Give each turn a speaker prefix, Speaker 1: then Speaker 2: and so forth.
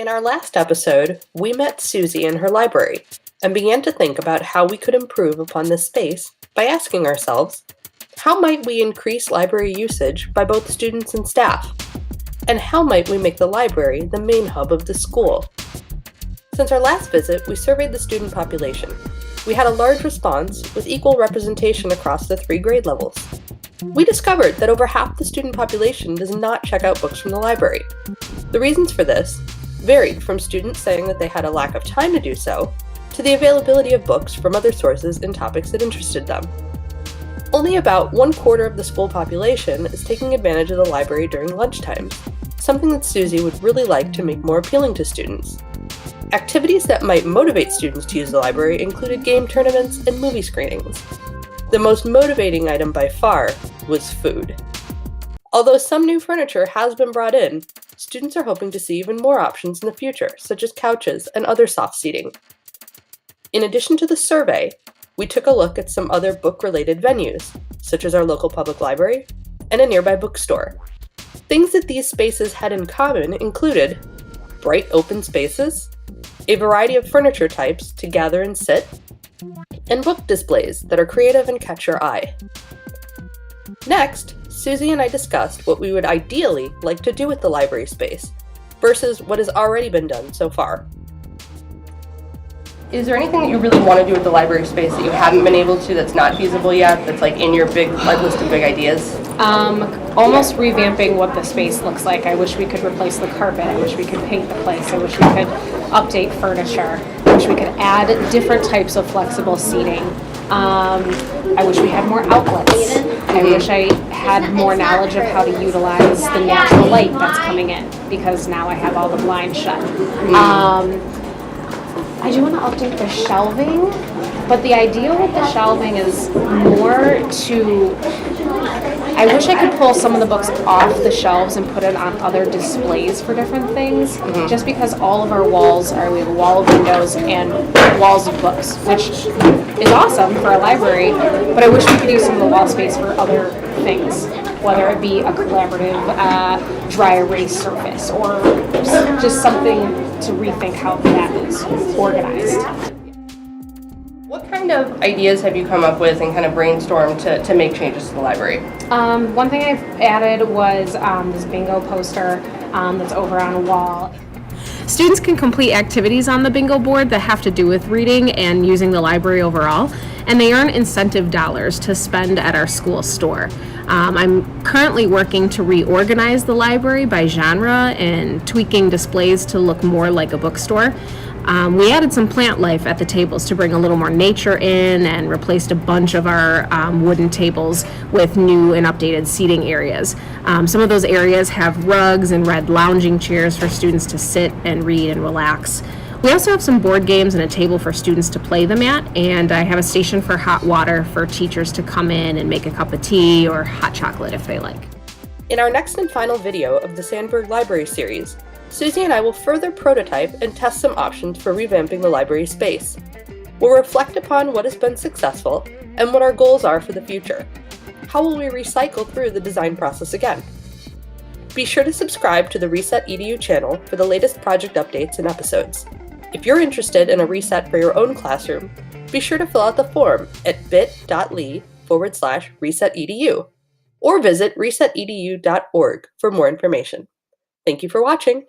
Speaker 1: In our last episode, we met Suzee in her library and began to think about how we could improve upon this space by asking ourselves, how might we increase library usage by both students and staff? And how might we make the library the main hub of the school? Since our last visit, we surveyed the student population. We had a large response with equal representation across the 3 grade levels. We discovered that over half the student population does not check out books from the library. The reasons for this varied from students saying that they had a lack of time to do so, to the availability of books from other sources in topics that interested them. Only about 1/4 of the school population is taking advantage of the library during lunchtimes, something that Suzee would really like to make more appealing to students. Activities that might motivate students to use the library included game tournaments and movie screenings. The most motivating item by far was food. Although some new furniture has been brought in, students are hoping to see even more options in the future, such as couches and other soft seating. In addition to the survey, we took a look at some other book-related venues, such as our local public library and a nearby bookstore. Things that these spaces had in common included bright open spaces, a variety of furniture types to gather and sit, and book displays that are creative and catch your eye. Next, Suzee and I discussed what we would ideally like to do with the library space versus what has already been done so far. Is there anything that you really want to do with the library space that you haven't been able to, that's not feasible yet, that's like in your big list of big ideas?
Speaker 2: Almost revamping what the space looks like. I wish we could replace the carpet. I wish we could paint the place. I wish we could update furniture. I wish we could add different types of flexible seating. I wish we had more outlets. I wish I had more knowledge of how to utilize the natural light that's coming in, because now I have all the blinds shut. I do want to update the shelving, but the idea with the shelving is more to, I wish I could pull some of the books off the shelves and put it on other displays for different things, just because all of our walls are, we have a wall of windows and walls of books, which is awesome for a library, but I wish we could use some of the wall space for other things, whether it be a collaborative dry erase surface or just something to rethink how that is organized.
Speaker 1: What kind of ideas have you come up with and kind of brainstormed to make changes to the library?
Speaker 2: One thing I've added was this bingo poster that's over on a wall. Students can complete activities on the bingo board that have to do with reading and using the library overall, and they earn incentive dollars to spend at our school store. I'm currently working to reorganize the library by genre and tweaking displays to look more like a bookstore. We added some plant life at the tables to bring a little more nature in, and replaced a bunch of our wooden tables with new and updated seating areas. Some of those areas have rugs and red lounging chairs for students to sit and read and relax. We also have some board games and a table for students to play them at, and I have a station for hot water for teachers to come in and make a cup of tea or hot chocolate if they like.
Speaker 1: In our next and final video of the Sandburg Library series, Suzee and I will further prototype and test some options for revamping the library space. We'll reflect upon what has been successful and what our goals are for the future. How will we recycle through the design process again? Be sure to subscribe to the ResetEDU channel for the latest project updates and episodes. If you're interested in a reset for your own classroom, be sure to fill out the form at bit.ly/ResetEDU or visit resetedu.org for more information. Thank you for watching.